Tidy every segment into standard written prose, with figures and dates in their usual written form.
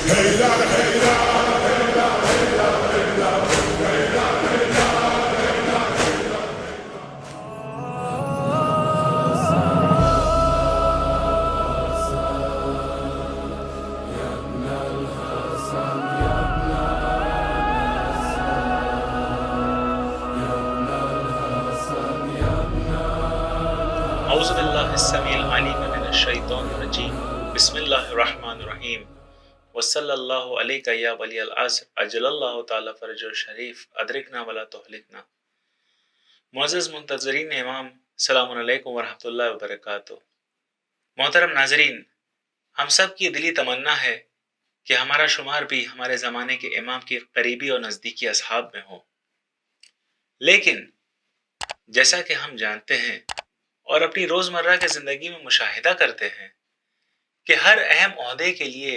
اعوذ باللہ السمیع العلیم من الشیطان الرجیم بسم اللہ الرحمن الرحیم وصلی اللہ علیک یا ولی العصر اجل اللہ تعالی فرج الشریف ادرکنا ولا تہلکنا۔ معزز منتظرین امام، السلام علیکم ورحمۃ اللہ وبرکاتہ۔ محترم ناظرین، ہم سب کی دلی تمنا ہے کہ ہمارا شمار بھی ہمارے زمانے کے امام کی قریبی اور نزدیکی اصحاب میں ہو، لیکن جیسا کہ ہم جانتے ہیں اور اپنی روزمرہ کی زندگی میں مشاہدہ کرتے ہیں کہ ہر اہم عہدے کے لیے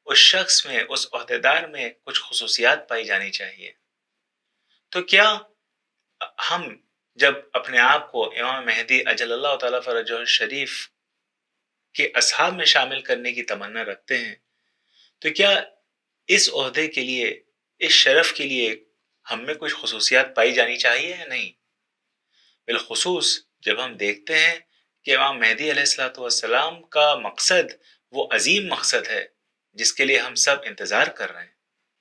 اس شخص میں، اس عہدیدار میں کچھ خصوصیات پائی جانی چاہیے۔ تو کیا ہم جب اپنے آپ کو امام مہدی اجل اللہ تعالیٰ فرجہ الشریف کے اصحاب میں شامل کرنے کی تمنا رکھتے ہیں تو کیا اس عہدے کے لیے، اس شرف کے لیے ہم میں کچھ خصوصیات پائی جانی چاہیے یا نہیں؟ بالخصوص جب ہم دیکھتے ہیں کہ امام مہدی علیہ السلام کا مقصد وہ عظیم مقصد ہے جس کے لیے ہم سب انتظار کر رہے ہیں۔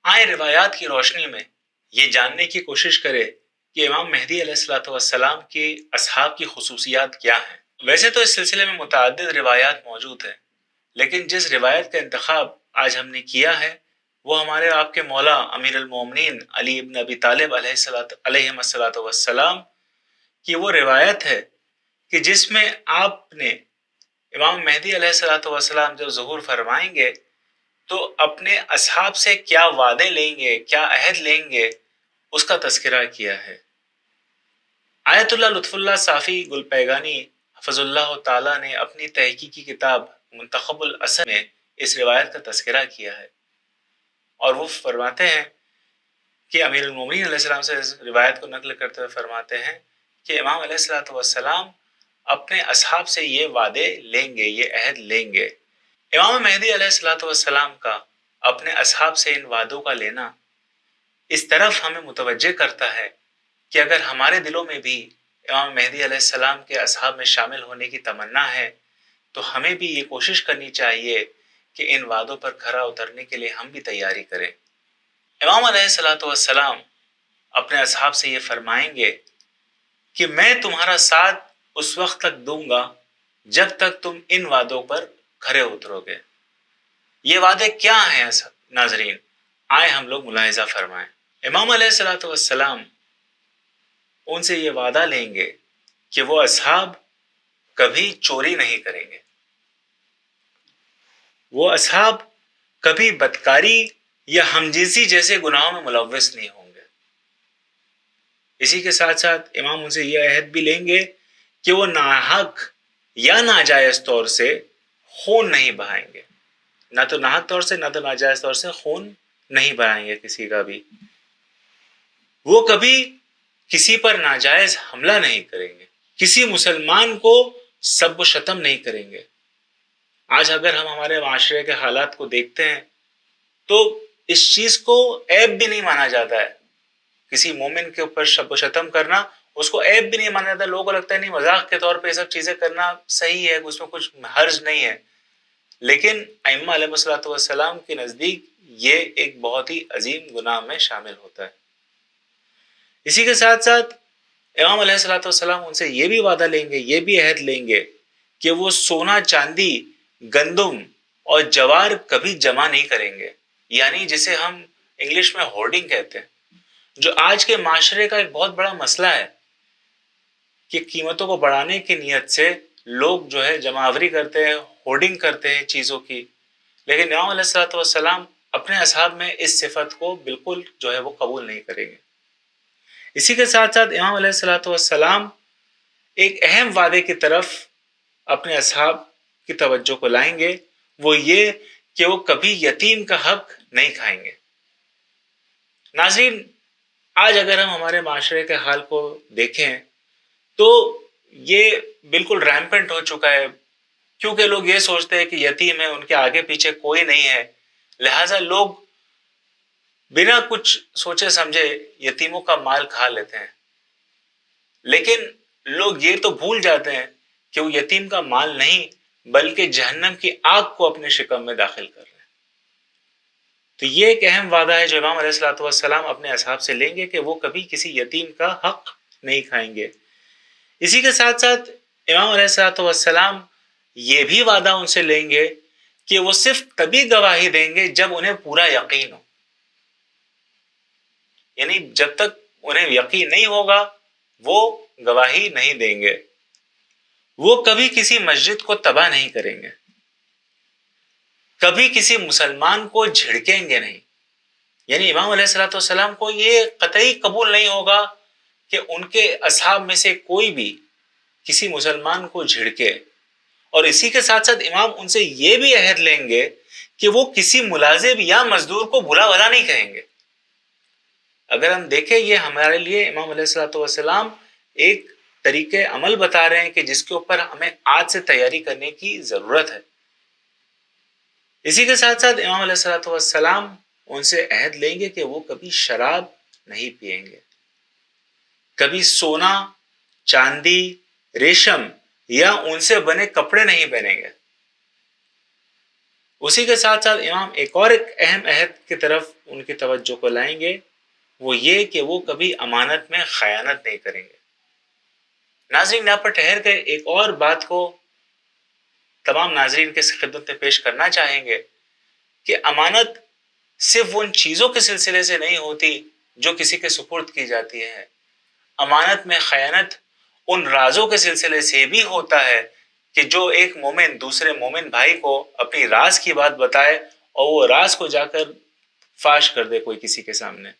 آئے روایات کی روشنی میں یہ جاننے کی کوشش کرے کہ امام مہدی علیہ السلام کے اصحاب کی خصوصیات کیا ہیں۔ ویسے تو اس سلسلے میں متعدد روایات موجود ہیں، لیکن جس روایت کا انتخاب آج ہم نے کیا ہے وہ ہمارے آپ کے مولا امیر المومنین علی ابن ابی طالب علیہ السلام کی وہ روایت ہے کہ جس میں آپ نے امام مہدی علیہ السلام جب ظہور فرمائیں گے تو اپنے اصحاب سے کیا وعدے لیں گے، کیا عہد لیں گے، اس کا تذکرہ کیا ہے۔ آیت اللہ لطف اللہ صافی گلپیگانی حفظ اللہ تعالیٰ نے اپنی تحقیقی کتاب منتخب الاثر میں اس روایت کا تذکرہ کیا ہے، اور وہ فرماتے ہیں کہ امیر المومنین علیہ السلام سے اس روایت کو نقل کرتے ہوئے فرماتے ہیں کہ امام علیہ السلام اپنے اصحاب سے یہ وعدے لیں گے، یہ عہد لیں گے۔ امام مہدی علیہ السلام کا اپنے اصحاب سے ان وعدوں کا لینا اس طرف ہمیں متوجہ کرتا ہے کہ اگر ہمارے دلوں میں بھی امام مہدی علیہ السلام کے اصحاب میں شامل ہونے کی تمنا ہے تو ہمیں بھی یہ کوشش کرنی چاہیے کہ ان وعدوں پر کھرا اترنے کے لیے ہم بھی تیاری کریں۔ امام علیہ السلام اپنے اصحاب سے یہ فرمائیں گے کہ میں تمہارا ساتھ اس وقت تک دوں گا جب تک تم ان وعدوں پر کھرے اترو گے۔ یہ وعدے کیا ہیں ناظرین؟ آئے ہم لوگ ملاحظہ فرمائیں۔ امام علیہ السلام ان سے یہ وعدہ لیں گے کہ وہ اصحاب کبھی چوری نہیں کریں گے، وہ اصحاب کبھی بدکاری یا ہمجنسی جیسے گناہوں میں ملوث نہیں ہوں گے۔ اسی کے ساتھ ساتھ امام ان سے یہ عہد بھی لیں گے کہ وہ ناحق یا ناجائز طور سے خون نہیں بہائیں گے، نہ تو ناحق طور سے نہ تو ناجائز طور سے خون نہیں بہائیں گے کسی کا بھی۔ وہ کبھی کسی پر ناجائز حملہ نہیں کریں گے، کسی مسلمان کو سب و شتم نہیں کریں گے۔ آج اگر ہم ہمارے معاشرے کے حالات کو دیکھتے ہیں تو اس چیز کو عیب بھی نہیں مانا جاتا ہے، کسی مومن کے اوپر شب و شتم کرنا اس کو عیب بھی نہیں مانا جاتا۔ لوگوں کو لگتا ہے نہیں، مذاق کے طور پہ یہ سب چیزیں کرنا صحیح ہے، اس میں کچھ حرج نہیں ہے، لیکن ائمہ علیہ السلام کے نزدیک یہ ایک بہت ہی عظیم گناہ میں شامل ہوتا ہے۔ اسی کے ساتھ ساتھ امام علیہ السلام ان سے یہ بھی وعدہ لیں گے، یہ بھی عہد لیں گے کہ وہ سونا، چاندی، گندم اور جوار کبھی جمع نہیں کریں گے، یعنی جسے ہم انگلش میں ہورڈنگ کہتے ہیں، جو آج کے معاشرے کا ایک بہت بڑا مسئلہ ہے کہ قیمتوں کو بڑھانے کی نیت سے لوگ جو ہے جمع آوری کرتے ہیں، ہورڈنگ کرتے ہیں چیزوں کی، لیکن امام علیہ السلام اپنے اصحاب میں اس صفت کو بالکل جو ہے وہ قبول نہیں کریں گے۔ اسی کے ساتھ ساتھ امام علیہ السلام ایک اہم وعدے کی طرف اپنے اصحاب کی توجہ کو لائیں گے، وہ یہ کہ وہ کبھی یتیم کا حق نہیں کھائیں گے۔ ناظرین، آج اگر ہم ہمارے معاشرے کے حال کو دیکھیں تو یہ بالکل ریمپنٹ ہو چکا ہے، کیونکہ لوگ یہ سوچتے ہیں کہ یتیم ہے، ان کے آگے پیچھے کوئی نہیں ہے، لہٰذا لوگ بنا کچھ سوچے سمجھے یتیموں کا مال کھا لیتے ہیں، لیکن لوگ یہ تو بھول جاتے ہیں کہ وہ یتیم کا مال نہیں بلکہ جہنم کی آگ کو اپنے شکم میں داخل کر رہے ہیں۔ تو یہ ایک اہم وعدہ ہے جو امام علیہ الصلوۃ والسلام اپنے اصحاب سے لیں گے کہ وہ کبھی کسی یتیم کا حق نہیں کھائیں گے۔ اسی کے ساتھ ساتھ امام علیہ الصلوۃ والسلام یہ بھی وعدہ ان سے لیں گے کہ وہ صرف تبھی گواہی دیں گے جب انہیں پورا یقین ہو، یعنی جب تک انہیں یقین نہیں ہوگا وہ گواہی نہیں دیں گے۔ وہ کبھی کسی مسجد کو تباہ نہیں کریں گے، کبھی کسی مسلمان کو جھڑکیں گے نہیں، یعنی امام علیہ الصلوۃ والسلام کو یہ قطعی قبول نہیں ہوگا کہ ان کے اصحاب میں سے کوئی بھی کسی مسلمان کو جھڑکے۔ اور اسی کے ساتھ ساتھ امام ان سے یہ بھی عہد لیں گے کہ وہ کسی ملازم یا مزدور کو بھلا بھلا نہیں کہیں گے۔ اگر ہم دیکھیں یہ ہمارے لیے امام علیہ الصلوۃ والسلام ایک طریقے عمل بتا رہے ہیں کہ جس کے اوپر ہمیں آج سے تیاری کرنے کی ضرورت ہے۔ اسی کے ساتھ ساتھ امام علیہ الصلوۃ والسلام ان سے عہد لیں گے کہ وہ کبھی شراب نہیں پئیں گے، کبھی سونا، چاندی، ریشم یا ان سے بنے کپڑے نہیں پہنیں گے۔ اسی کے ساتھ ساتھ امام ایک اہم عہد کی طرف ان کی توجہ کو لائیں گے، وہ یہ کہ وہ کبھی امانت میں خیانت نہیں کریں گے۔ ناظرین یہاں پر ٹھہر کر ایک اور بات کو تمام ناظرین کے خدمت میں پیش کرنا چاہیں گے کہ امانت صرف ان چیزوں کے سلسلے سے نہیں ہوتی جو کسی کے سپرد کی جاتی ہے، امانت میں خیانت ان رازوں کے سلسلے سے بھی ہوتا ہے کہ جو ایک مومن دوسرے مومن بھائی کو اپنی راز کی بات بتائے اور وہ راز کو جا کر فاش کر دے کوئی کسی کے سامنے،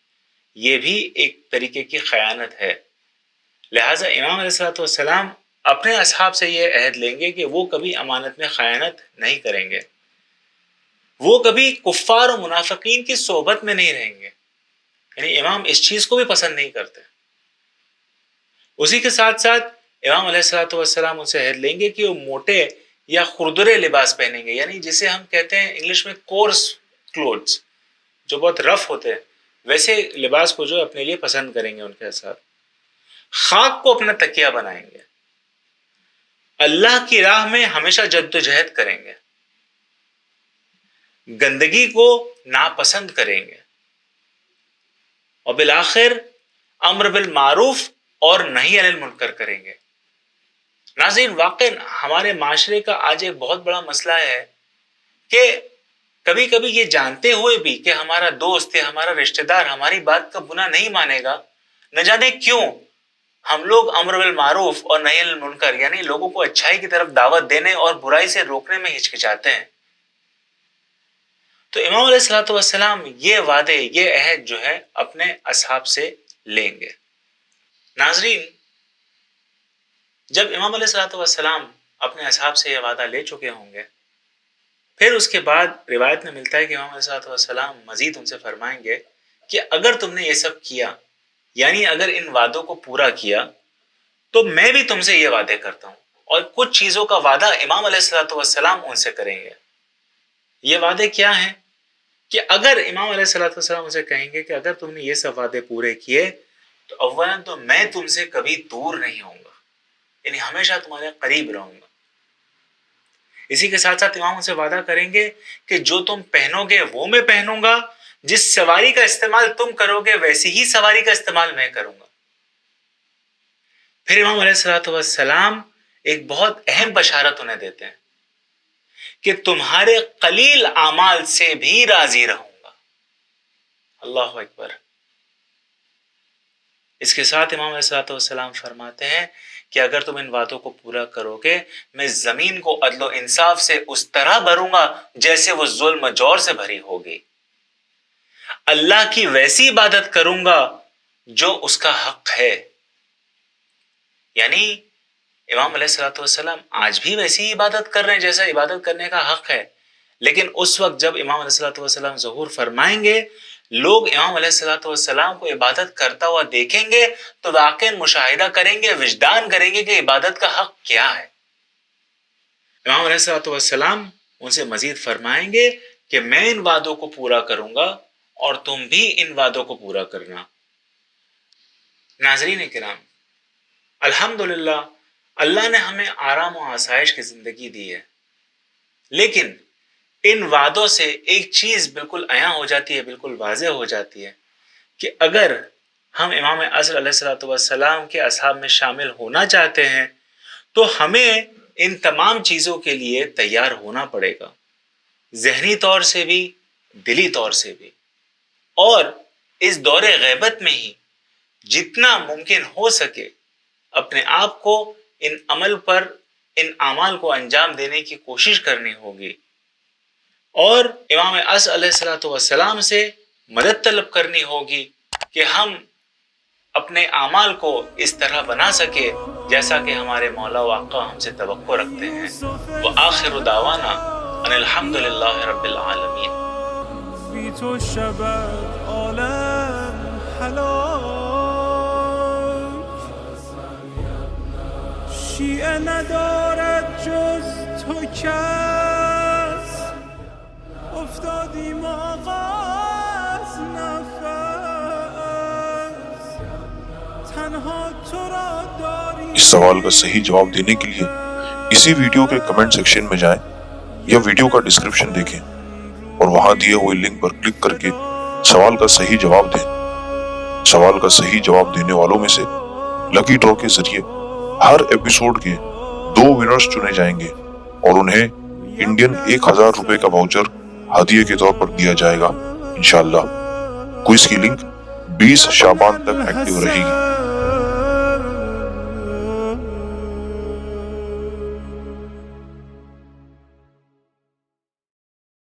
یہ بھی ایک طریقے کی خیانت ہے۔ لہٰذا امام علیہ الصلوۃ والسلام اپنے اصحاب سے یہ عہد لیں گے کہ وہ کبھی امانت میں خیانت نہیں کریں گے، وہ کبھی کفار و منافقین کی صحبت میں نہیں رہیں گے، یعنی امام اس چیز کو بھی پسند نہیں کرتے۔ اسی کے ساتھ ساتھ امام علیہ الصلوۃ والسلام ان سے عہد لیں گے کہ وہ موٹے یا خردرے لباس پہنیں گے، یعنی جسے ہم کہتے ہیں انگلش میں کورس کلوتھس، جو بہت رف ہوتے ہیں، ویسے لباس کو جو اپنے لیے پسند کریں گے ان کے ساتھ۔ خاک کو اپنا تکیہ بنائیں گے، اللہ کی راہ میں ہمیشہ جد و جہد کریں گے، گندگی کو ناپسند کریں گے، اور بالآخر امر بالمعروف اور نہی عن المنکر کریں گے۔ ناظرین واقعی ہمارے معاشرے کا آج ایک بہت بڑا مسئلہ ہے کہ کبھی کبھی یہ جانتے ہوئے بھی کہ ہمارا دوست یا ہمارا رشتہ دار ہماری بات کا بنا نہیں مانے گا، نہ جانے کیوں ہم لوگ امر بالمعروف اور نہی عن المنکر یعنی لوگوں کو اچھائی کی طرف دعوت دینے اور برائی سے روکنے میں ہچکچاتے ہیں۔ تو امام علیہ الصلوۃ والسلام یہ وعدے، یہ عہد جو ہے اپنے اصحاب سے لیں گے۔ ناظرین جب امام علیہ الصلوۃ والسلام اپنے اصحاب سے یہ وعدہ لے چکے ہوں گے، پھر اس کے بعد روایت میں ملتا ہے کہ امام علیہ الصلوۃ والسلام مزید ان سے فرمائیں گے کہ اگر تم نے یہ سب کیا، یعنی اگر ان وعدوں کو پورا کیا، تو میں بھی تم سے یہ وعدے کرتا ہوں، اور کچھ چیزوں کا وعدہ امام علیہ الصلوۃ والسلام ان سے کریں گے۔ یہ وعدے کیا ہیں کہ اگر امام علیہ الصلوۃ والسلام ان سے کہیں گے کہ اگر تم نے یہ سب وعدے پورے کیے تو اولاً تو میں تم سے کبھی دور نہیں ہوں گا، یعنی ہمیشہ تمہارے قریب رہوں گا۔ اسی کے ساتھ ساتھ امام ان سے وعدہ کریں گے کہ جو تم پہنو گے وہ میں پہنوں گا، جس سواری کا استعمال تم کرو گے ویسی ہی سواری کا استعمال میں کروں گا۔ پھر امام علیہ الصلوۃ والسلام ایک بہت اہم بشارت انہیں دیتے ہیں کہ تمہارے قلیل اعمال سے بھی راضی رہوں گا۔ اللہ اکبر۔ اس کے ساتھ امام علیہ الصلوۃ والسلام فرماتے ہیں کہ اگر تم ان وعدوں کو پورا کرو گے، میں زمین کو عدل و انصاف سے اس طرح بھروں گا جیسے وہ ظلم و جور سے بھری ہوگی، اللہ کی ویسی عبادت کروں گا جو اس کا حق ہے۔ یعنی امام علیہ الصلوۃ والسلام آج بھی ویسی ہی عبادت کر رہے ہیں جیسا عبادت کرنے کا حق ہے، لیکن اس وقت جب امام علیہ الصلوۃ والسلام ظہور فرمائیں گے، لوگ امام علیہ الصلوۃ والسلام کو عبادت کرتا ہوا دیکھیں گے تو واقعی مشاہدہ کریں گے، وجدان کریں گے کہ عبادت کا حق کیا ہے۔ امام علیہ الصلوۃ والسلام ان سے مزید فرمائیں گے کہ میں ان وعدوں کو پورا کروں گا اور تم بھی ان وعدوں کو پورا کرنا۔ ناظرین کرام، الحمدللہ اللہ نے ہمیں آرام و آسائش کی زندگی دی ہے، لیکن ان وعدوں سے ایک چیز بالکل عیاں ہو جاتی ہے، بالکل واضح ہو جاتی ہے کہ اگر ہم امام عصر علیہ السلام کے اصحاب میں شامل ہونا چاہتے ہیں تو ہمیں ان تمام چیزوں کے لیے تیار ہونا پڑے گا، ذہنی طور سے بھی، دلی طور سے بھی، اور اس دور غیبت میں ہی جتنا ممکن ہو سکے اپنے آپ کو ان اعمال کو انجام دینے کی کوشش کرنی ہوگی، اور امام عصر علیہ السلام سے مدد طلب کرنی ہوگی کہ ہم اپنے اعمال کو اس طرح بنا سکے جیسا کہ ہمارے مولا و آقا ہم سے توقع رکھتے ہیں۔ وآخر دعوانا ان الحمدللہ رب العالمین۔ بی تو شود عالم هلاک، شیعه ندارد جز تو کس، افتادیم آقا از نفس، تنها تو را داریم۔ اس سوال کا صحیح جواب دینے کے لیے اسی ویڈیو کے کمنٹ سیکشن میں جائیں یا ویڈیو کا ڈسکرپشن دیکھیں اور وہاں دیے ہوئے لنک پر کلک کر کے سوال کا صحیح جواب دیں۔ سوال کا صحیح جواب دینے والوں میں سے لکی ڈرا کے ذریعے ہر ایپیسوڈ کے 2 ونرز چنے جائیں گے اور انہیں انڈین 1000 روپے کا واؤچر ہدیے کے طور پر دیا جائے گا انشاءاللہ۔ کوئز کی لنک 20 شعبان تک ایکٹیو رہے گی۔